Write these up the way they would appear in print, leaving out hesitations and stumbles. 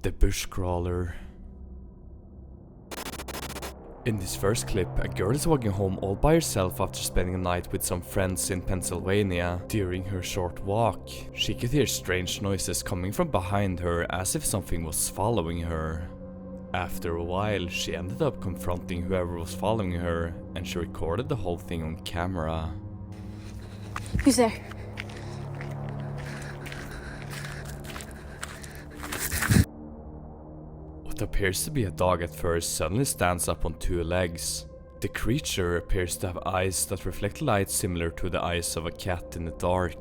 The Bushcrawler. In this first clip, a girl is walking home all by herself after spending a night with some friends in Pennsylvania. During her short walk, she could hear strange noises coming from behind her as if something was following her. After a while, she ended up confronting whoever was following her, and she recorded the whole thing on camera. Who's there? What appears to be a dog at first suddenly stands up on two legs. The creature appears to have eyes that reflect light similar to the eyes of a cat in the dark.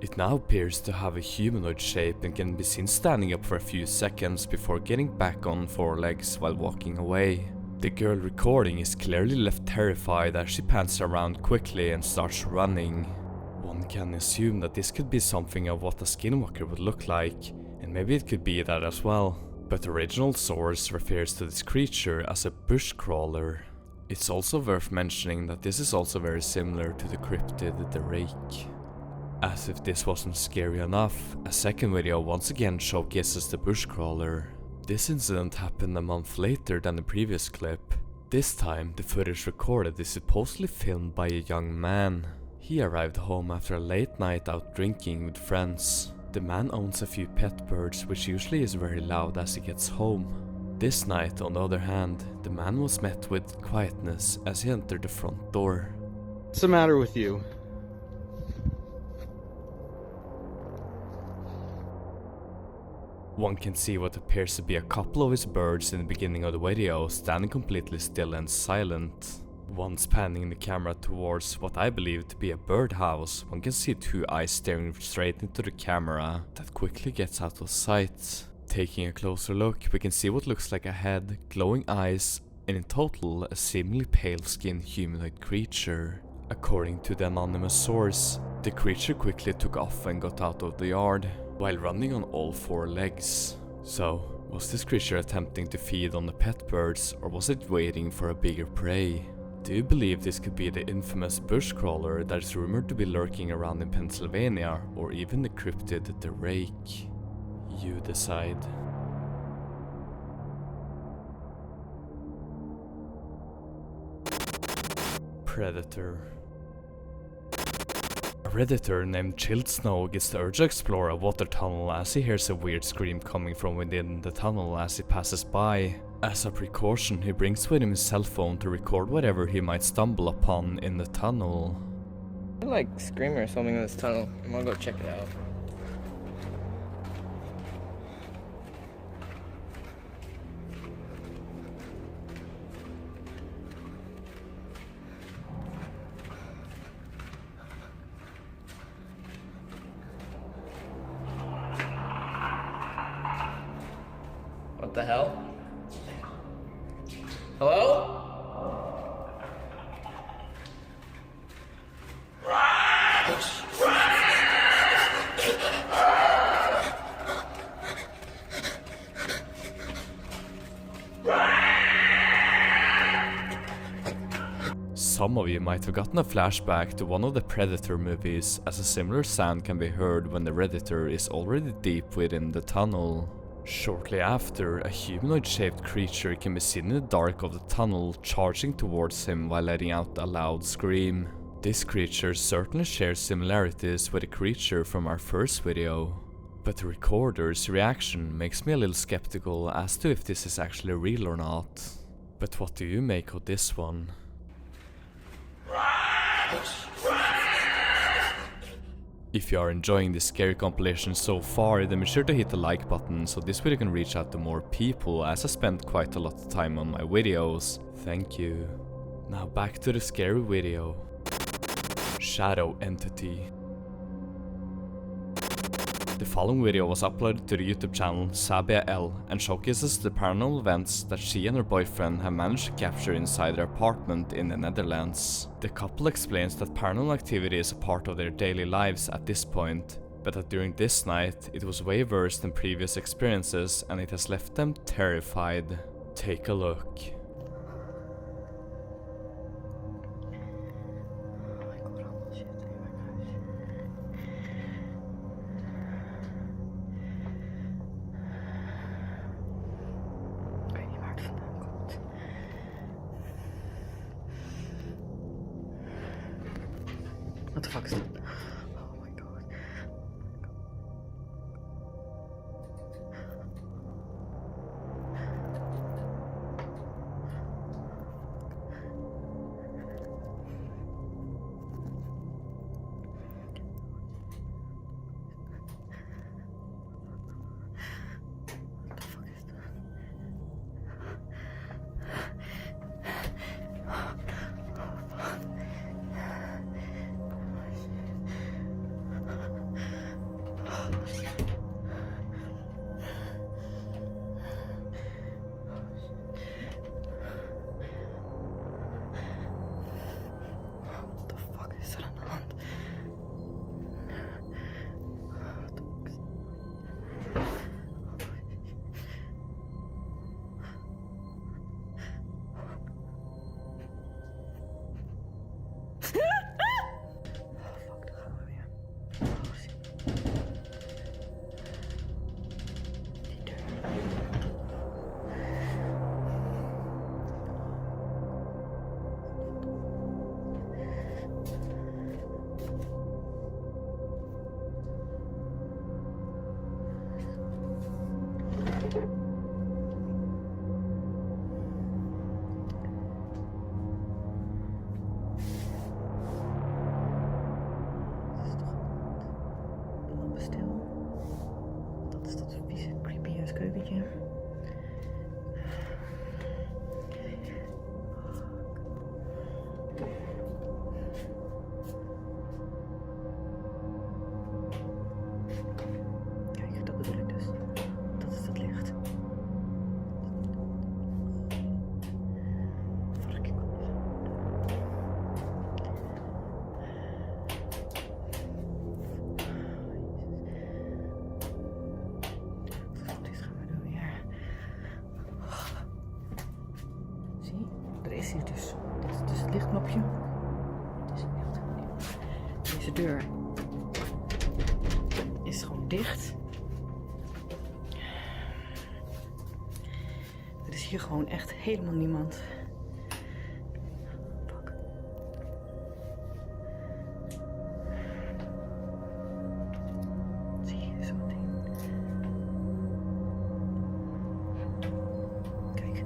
It now appears to have a humanoid shape and can be seen standing up for a few seconds before getting back on four legs while walking away. The girl recording is clearly left terrified as she pants around quickly and starts running. One can assume that this could be something of what a skinwalker would look like, and maybe it could be that as well. But the original source refers to this creature as a bushcrawler. It's also worth mentioning that this is also very similar to the cryptid The Rake. As if this wasn't scary enough, a second video once again showcases the bushcrawler. This incident happened a month later than the previous clip. This time, the footage recorded is supposedly filmed by a young man. He arrived home after a late night out drinking with friends. The man owns a few pet birds, which usually is very loud as he gets home. This night, on the other hand, the man was met with quietness as he entered the front door. What's the matter with you? One can see what appears to be a couple of his birds in the beginning of the video, standing completely still and silent. Once panning the camera towards what I believe to be a birdhouse, one can see two eyes staring straight into the camera that quickly gets out of sight. Taking a closer look, we can see what looks like a head, glowing eyes, and in total a seemingly pale-skinned humanoid creature. According to the anonymous source, the creature quickly took off and got out of the yard, while running on all four legs. So, was this creature attempting to feed on the pet birds, or was it waiting for a bigger prey? Do you believe this could be the infamous bushcrawler that is rumored to be lurking around in Pennsylvania, or even the cryptid The Rake? You decide. Predator. A redditor named Chilled Snow gets the urge to explore a water tunnel as he hears a weird scream coming from within the tunnel as he passes by. As a precaution, he brings with him his cell phone to record whatever he might stumble upon in the tunnel. I like screaming or something in this tunnel. I'm gonna go check it out. What the hell? Hello? Some of you might have gotten a flashback to one of the Predator movies, as a similar sound can be heard when the Redditor is already deep within the tunnel. Shortly after, a humanoid-shaped creature can be seen in the dark of the tunnel charging towards him while letting out a loud scream. This creature certainly shares similarities with the creature from our first video, but the recorder's reaction makes me a little skeptical as to if this is actually real or not. But what do you make of this one? If you are enjoying this scary compilation so far, then be sure to hit the like button so this video can reach out to more people, as I spent quite a lot of time on my videos. Thank you. Now back to the scary video. Shadow Entity. The following video was uploaded to the YouTube channel Sabia L and showcases the paranormal events that she and her boyfriend have managed to capture inside their apartment in the Netherlands. The couple explains that paranormal activity is a part of their daily lives at this point, but that during this night it was way worse than previous experiences and it has left them terrified. Take a look. What the fuck is that? Oh my god. Is hier dus. Dat is dus het lichtknopje. Deze deur is gewoon dicht. Er is hier gewoon echt helemaal niemand. Fuck. Zie je zo'n ding? Kijk.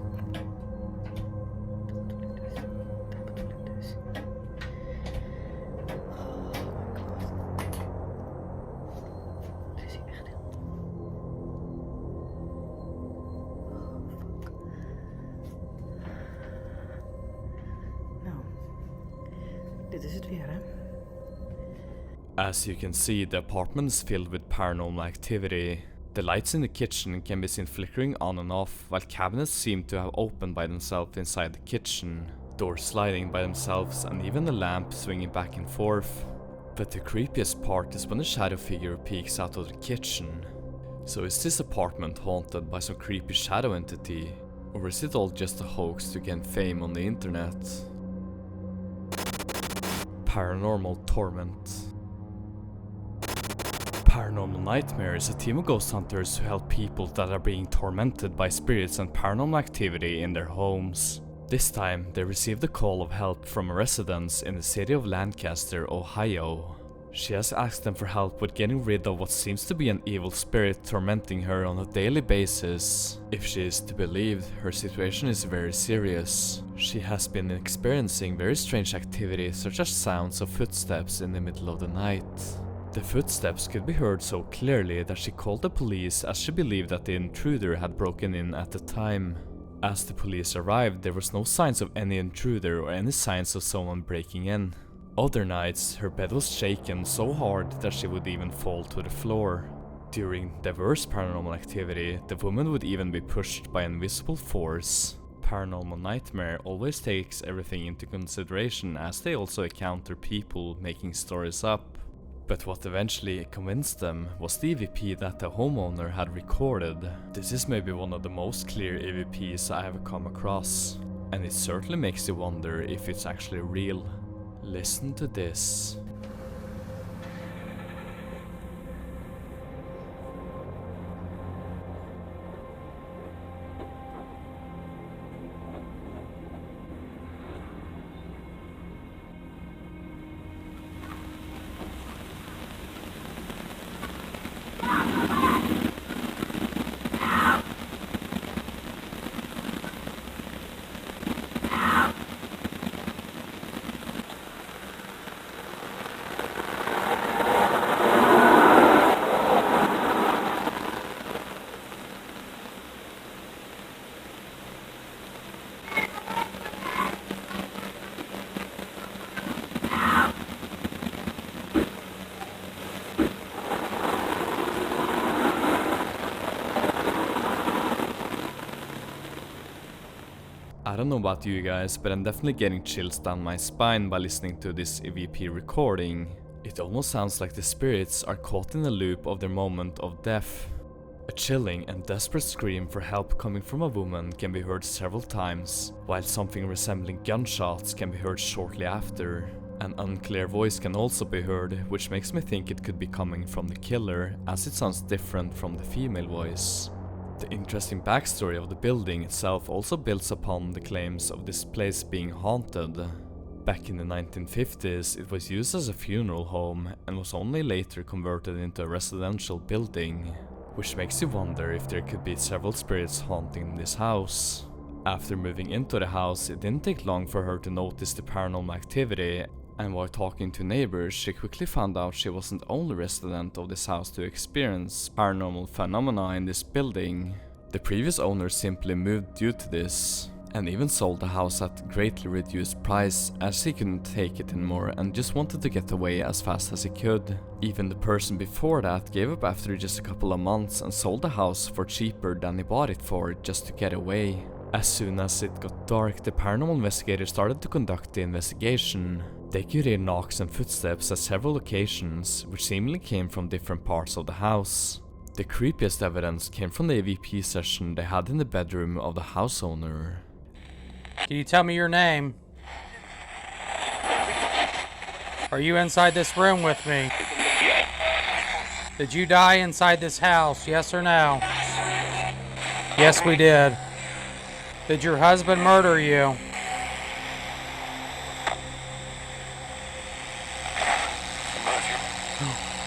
Dit is het weer, hè? As you can see, the apartment is filled with paranormal activity. The lights in the kitchen can be seen flickering on and off, while cabinets seem to have opened by themselves inside the kitchen, doors sliding by themselves, and even the lamp swinging back and forth. But the creepiest part is when the shadow figure peeks out of the kitchen. So is this apartment haunted by some creepy shadow entity? Or is it all just a hoax to gain fame on the internet? Paranormal Torment. Paranormal Nightmare is a team of ghost hunters who help people that are being tormented by spirits and paranormal activity in their homes. This time, they received a call of help from a resident in the city of Lancaster, Ohio. She has asked them for help with getting rid of what seems to be an evil spirit tormenting her on a daily basis. If she is to be believed, her situation is very serious. She has been experiencing very strange activity, such as sounds of footsteps in the middle of the night. The footsteps could be heard so clearly that she called the police, as she believed that the intruder had broken in at the time. As the police arrived, there was no signs of any intruder or any signs of someone breaking in. Other nights, her bed was shaken so hard that she would even fall to the floor. During diverse paranormal activity, the woman would even be pushed by an invisible force. Paranormal Nightmare always takes everything into consideration, as they also encounter people making stories up. But what eventually convinced them was the EVP that the homeowner had recorded. This is maybe one of the most clear EVPs I have come across, and it certainly makes you wonder if it's actually real. Listen to this. don't know about you guys, but I'm definitely getting chills down my spine by listening to this EVP recording. It almost sounds like the spirits are caught in a loop of their moment of death. A chilling and desperate scream for help coming from a woman can be heard several times, while something resembling gunshots can be heard shortly after. An unclear voice can also be heard, which makes me think it could be coming from the killer, as it sounds different from the female voice. The interesting backstory of the building itself also builds upon the claims of this place being haunted. Back in the 1950s, it was used as a funeral home and was only later converted into a residential building, which makes you wonder if there could be several spirits haunting this house. After moving into the house, it didn't take long for her to notice the paranormal activity, and while talking to neighbors, she quickly found out she wasn't the only resident of this house to experience paranormal phenomena in this building. The previous owner simply moved due to this, and even sold the house at greatly reduced price as he couldn't take it anymore and just wanted to get away as fast as he could. Even the person before that gave up after just a couple of months and sold the house for cheaper than he bought it for just to get away. As soon as it got dark, the paranormal investigators started to conduct the investigation. They could hear knocks and footsteps at several locations, which seemingly came from different parts of the house. The creepiest evidence came from the EVP session they had in the bedroom of the house owner. Can you tell me your name? Are you inside this room with me? Did you die inside this house, yes or no? Yes, we did. Did your husband murder you?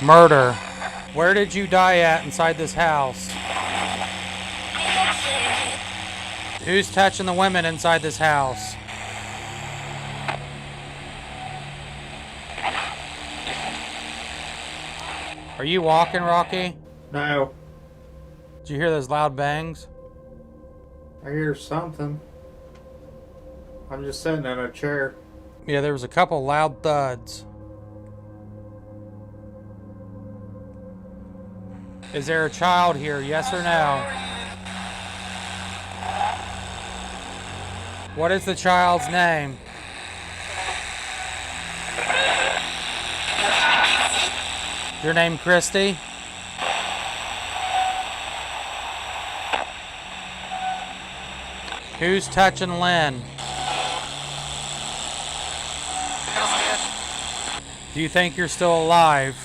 Murder. Where did you die at inside this house? Who's touching the women inside this house? Are you walking, Rocky? No, Did you hear those loud bangs? I hear something. I'm just sitting in a chair. Yeah, there was a couple loud thuds. Is there a child here, yes or no? What is the child's name? Your name Christy? Who's touching Lynn? Do you think you're still alive?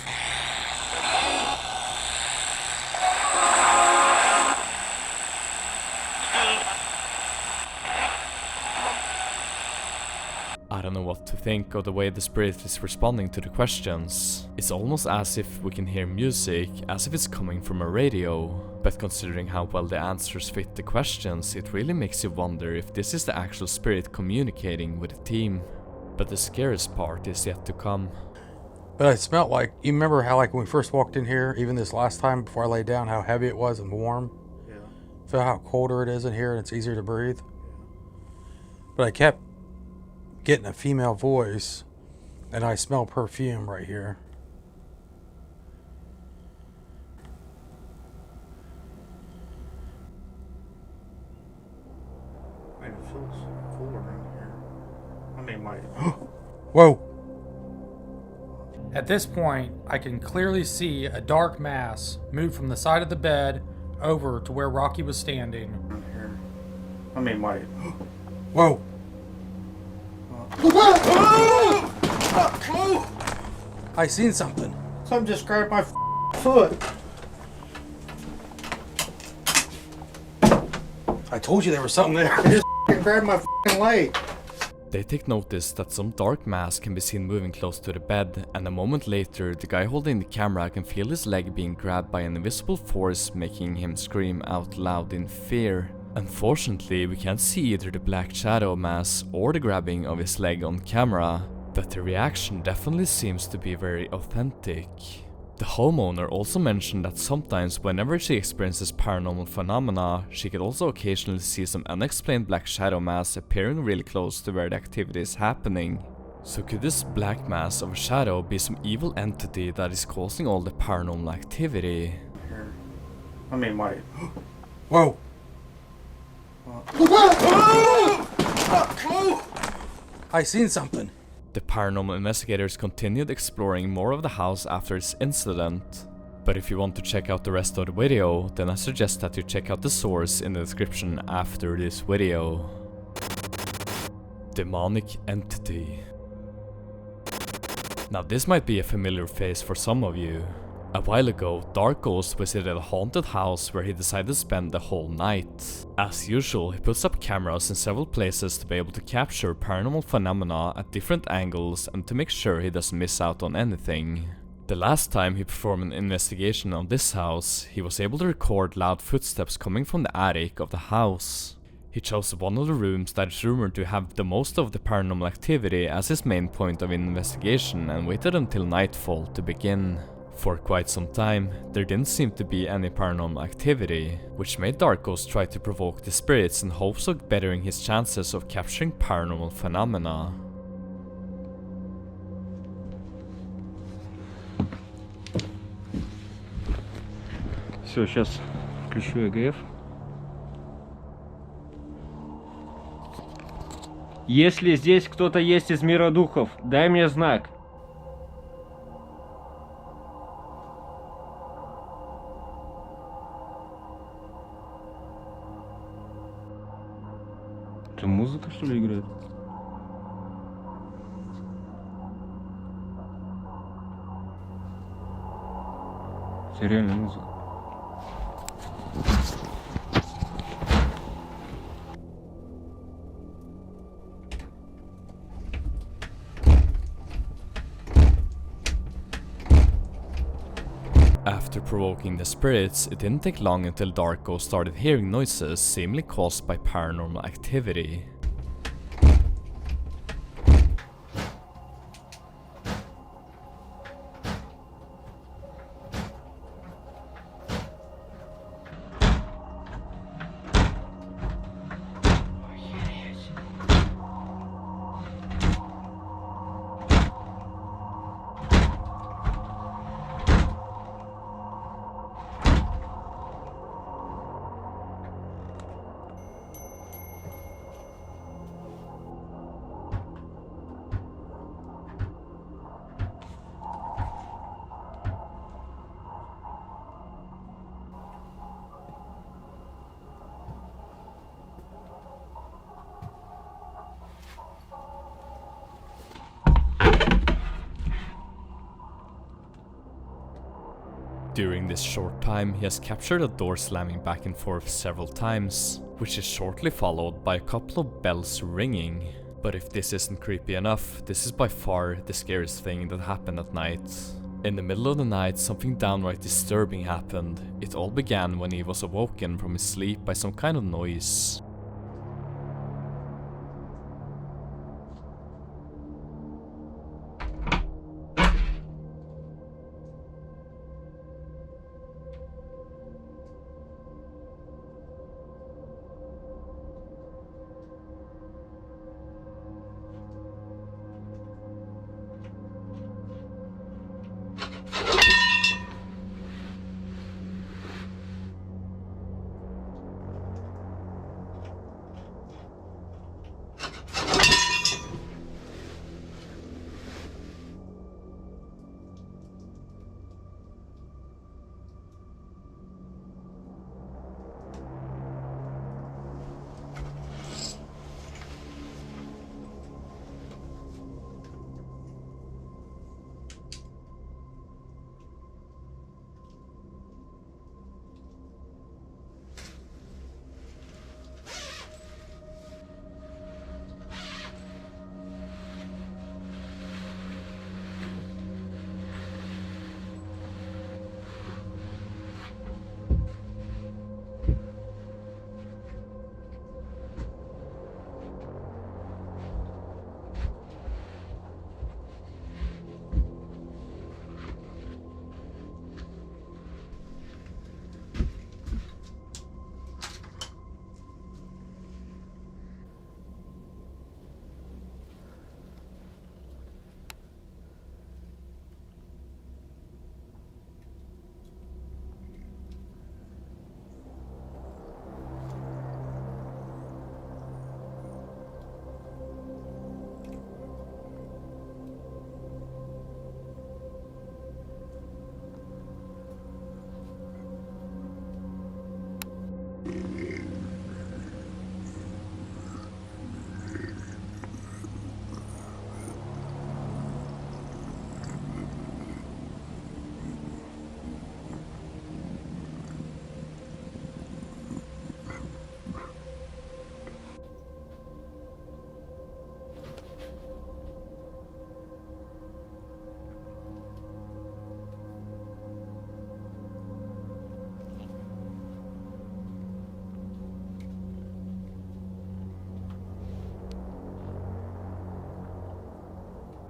I don't know what to think of the way the spirit is responding to the questions. It's almost as if we can hear music, as if it's coming from a radio. But considering how well the answers fit the questions, it really makes you wonder if this is the actual spirit communicating with the team. But the scariest part is yet to come. But I smelled like, you remember how like when we first walked in here, even this last time before I laid down, how heavy it was and warm? Yeah. Feel how colder it is in here and it's easier to breathe? But I kept getting a female voice and I smell perfume right here. It feels cooler in here. I mean, my. Whoa! At this point, I can clearly see a dark mass move from the side of the bed over to where Rocky was standing. In here. I mean, my. Whoa! I seen something. Something just grabbed my foot. I told you there was something there. It just grabbed my leg. They take notice that some dark mass can be seen moving close to the bed, and a moment later, the guy holding the camera can feel his leg being grabbed by an invisible force, making him scream out loud in fear. Unfortunately, we can't see either the black shadow mass or the grabbing of his leg on camera, but the reaction definitely seems to be very authentic. The homeowner also mentioned that sometimes whenever she experiences paranormal phenomena, she could also occasionally see some unexplained black shadow mass appearing really close to where the activity is happening. So could this black mass of a shadow be some evil entity that is causing all the paranormal activity? Here. I mean, my. Whoa! I seen something. The paranormal investigators continued exploring more of the house after this incident. But if you want to check out the rest of the video, then I suggest that you check out the source in the description after this video. Demonic entity. Now this might be a familiar face for some of you. A while ago, Dark Ghost visited a haunted house where he decided to spend the whole night. As usual, he puts up cameras in several places to be able to capture paranormal phenomena at different angles and to make sure he doesn't miss out on anything. The last time he performed an investigation on this house, he was able to record loud footsteps coming from the attic of the house. He chose one of the rooms that is rumored to have the most of the paranormal activity as his main point of investigation and waited until nightfall to begin. For quite some time, there didn't seem to be any paranormal activity, which made Dark Ghost try to provoke the spirits in hopes of bettering his chances of capturing paranormal phenomena. Все, сейчас включу ЭГФ. Если здесь кто-то есть из мира духов, дай мне знак. Это музыка, что ли, играет? Это реально музыка. After provoking the spirits, it didn't take long until Dark Ghost started hearing noises seemingly caused by paranormal activity. During this short time, he has captured a door slamming back and forth several times, which is shortly followed by a couple of bells ringing. But if this isn't creepy enough, this is by far the scariest thing that happened at night. In the middle of the night, something downright disturbing happened. It all began when he was awoken from his sleep by some kind of noise.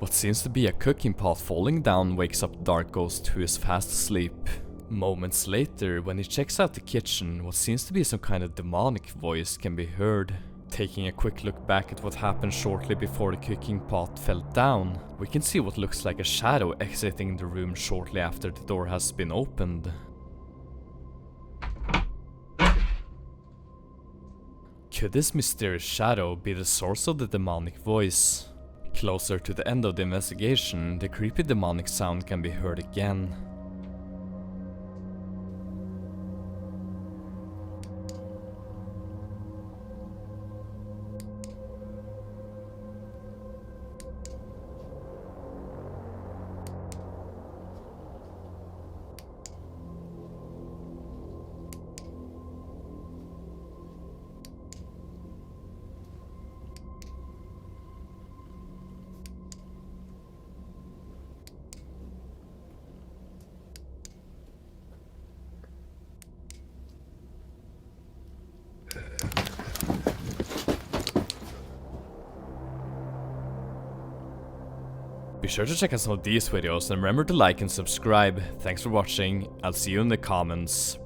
What seems to be a cooking pot falling down wakes up the dark ghost who is fast asleep. Moments later, when he checks out the kitchen, what seems to be some kind of demonic voice can be heard. Taking a quick look back at what happened shortly before the cooking pot fell down, we can see what looks like a shadow exiting the room shortly after the door has been opened. Could this mysterious shadow be the source of the demonic voice? Closer to the end of the investigation, the creepy demonic sound can be heard again. Be sure to check out some of these videos and remember to like and subscribe. Thanks for watching, I'll see you in the comments.